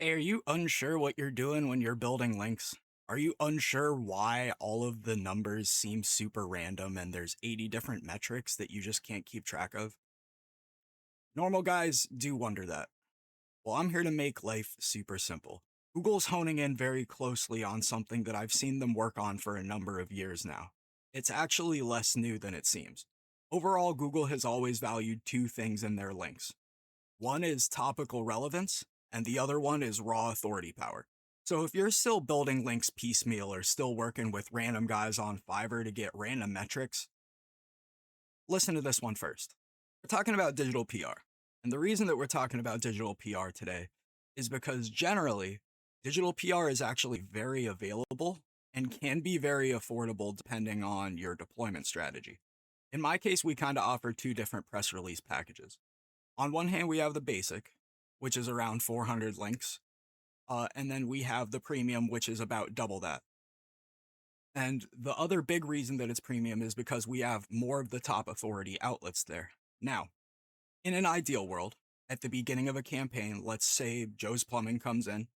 Hey, are you unsure what you're doing when you're building links? Are you unsure why all of the numbers seem super random and there's 80 different metrics that you just can't keep track of? Normal guys do wonder that. Well, I'm here to make life super simple. Google's honing in very closely on something that I've seen them work on for a number of years now. It's actually less new than it seems. Overall, Google has always valued two things in their links. One is topical relevance, and the other one is raw authority power. So if you're still building links piecemeal or still working with random guys on Fiverr to get random metrics, listen to this one first. We're talking about digital PR. And the reason that we're talking about digital PR today is because generally, digital PR is actually very available and can be very affordable depending on your deployment strategy. In my case, we kind of offer two different press release packages. On one hand, we have the basic, which is around 400 links. And then we have the premium, which is about double that. And the other big reason that it's premium is because we have more of the top authority outlets there. Now, in an ideal world, at the beginning of a campaign, let's say Joe's Plumbing comes in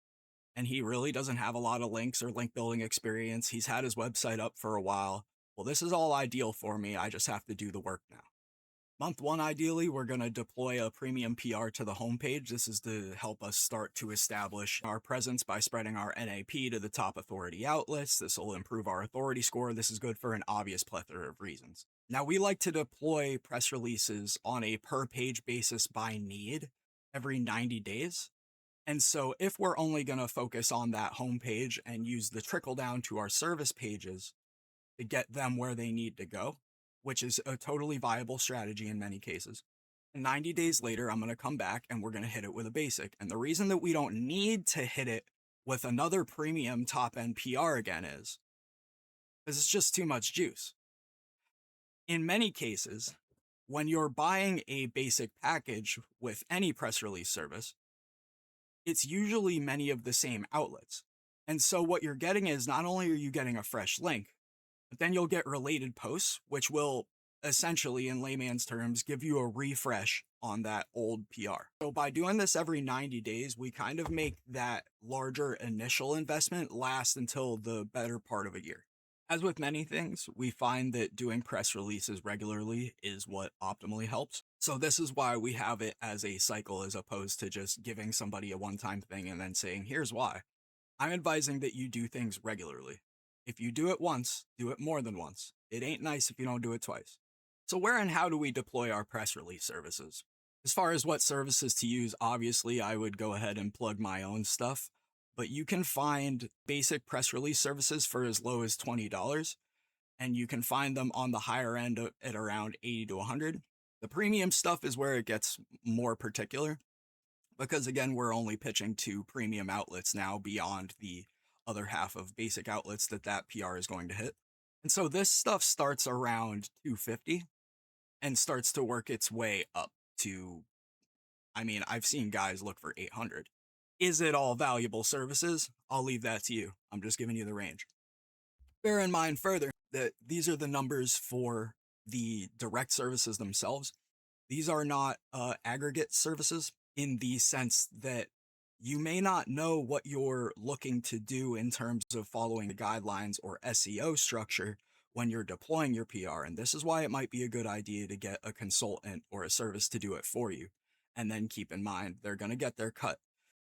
and he really doesn't have a lot of links or link building experience. He's had his website up for a while. Well, this is all ideal for me. I just have to do the work now. Month one, ideally, we're going to deploy a premium PR to the homepage. This is to help us start to establish our presence by spreading our NAP to the top authority outlets. This will improve our authority score. This is good for an obvious plethora of reasons. Now, we like to deploy press releases on a per page basis by need every 90 days. And so if we're only going to focus on that homepage and use the trickle down to our service pages to get them where they need to go, which is a totally viable strategy in many cases. 90 days later, I'm going to come back and we're going to hit it with a basic. And the reason that we don't need to hit it with another premium top end PR again is because it's just too much juice. In many cases, when you're buying a basic package with any press release service, it's usually many of the same outlets. And so what you're getting is not only are you getting a fresh link, but then you'll get related posts, which will essentially, in layman's terms, give you a refresh on that old PR. So by doing this every 90 days, we kind of make that larger initial investment last until the better part of a year. As with many things, we find that doing press releases regularly is what optimally helps. So this is why we have it as a cycle as opposed to just giving somebody a one-time thing and then saying, here's why. I'm advising that you do things regularly. If you do it once, do it more than once. It ain't nice if you don't do it twice. So where and how do we deploy our press release services? As far as what services to use, obviously I would go ahead and plug my own stuff, but you can find basic press release services for as low as $20, and you can find them on the higher end at around 80 to 100. The premium stuff is where it gets more particular because again, we're only pitching to premium outlets now beyond the other half of basic outlets that PR is going to hit. And so this stuff starts around 250 and starts to work its way up to, I mean, I've seen guys look for 800. Is it all valuable services? I'll leave that to you. I'm just giving you the range. Bear in mind further that these are the numbers for the direct services themselves. These are not aggregate services in the sense that you may not know what you're looking to do in terms of following the guidelines or SEO structure when you're deploying your PR. And this is why it might be a good idea to get a consultant or a service to do it for you. And then keep in mind, they're going to get their cut.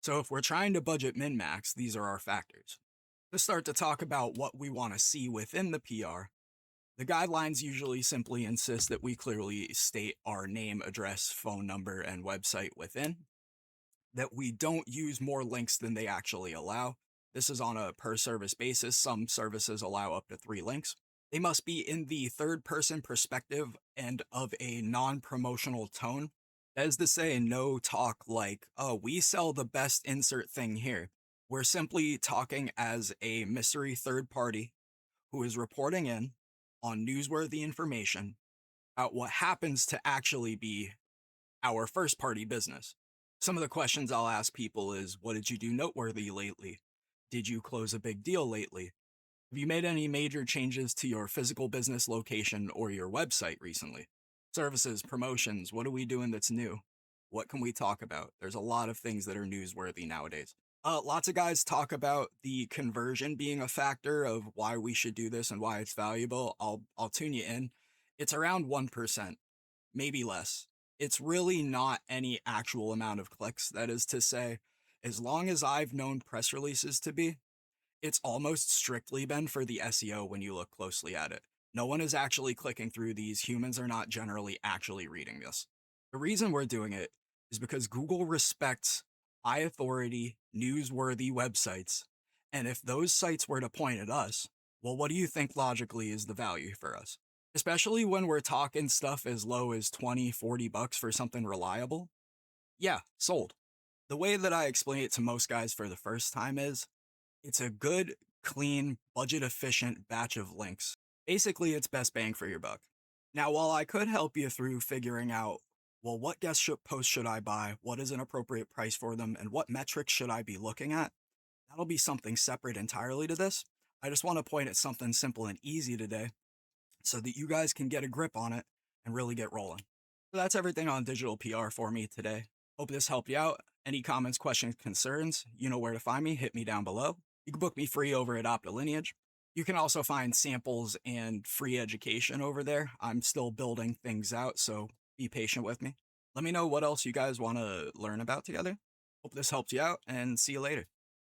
So if we're trying to budget min-max, these are our factors. To start to talk about what we want to see within the PR, the guidelines usually simply insist that we clearly state our name, address, phone number, and website within, that we don't use more links than they actually allow. This is on a per service basis. Some services allow up to 3 links. They must be in the third person perspective and of a non-promotional tone. That is to say, no talk like, oh, we sell the best insert thing here. We're simply talking as a mystery third party who is reporting in on newsworthy information about what happens to actually be our first party business. Some of the questions I'll ask people is, what did you do noteworthy lately? Did you close a big deal lately? Have you made any major changes to your physical business location or your website recently? Services, promotions, what are we doing that's new? What can we talk about? There's a lot of things that are newsworthy nowadays. Lots of guys talk about the conversion being a factor of why we should do this and why it's valuable. I'll tune you in. It's around 1%, maybe less. It's really not any actual amount of clicks. That is to say, as long as I've known press releases to be, it's almost strictly been for the SEO when you look closely at it. No one is actually clicking through these. Humans are not generally actually reading this. The reason we're doing it is because Google respects high authority, newsworthy websites. And if those sites were to point at us, well, what do you think logically is the value for us? Especially when we're talking stuff as low as 20, 40 bucks for something reliable. Yeah, sold. The way that I explain it to most guys for the first time is it's a good, clean, budget efficient batch of links. Basically, it's best bang for your buck. Now, while I could help you through figuring out, well, what post should I buy? What is an appropriate price for them? And what metrics should I be looking at? That'll be something separate entirely to this. I just want to point at something simple and easy today so that you guys can get a grip on it and really get rolling. So that's everything on digital PR for me today. Hope this helped you out. Any comments, questions, concerns, you know where to find me. Hit me down below. You can book me free over at Optilineage. You can also find samples and free education over there. I'm still building things out, so be patient with me. Let me know what else you guys want to learn about together. Hope this helped you out, and see you later.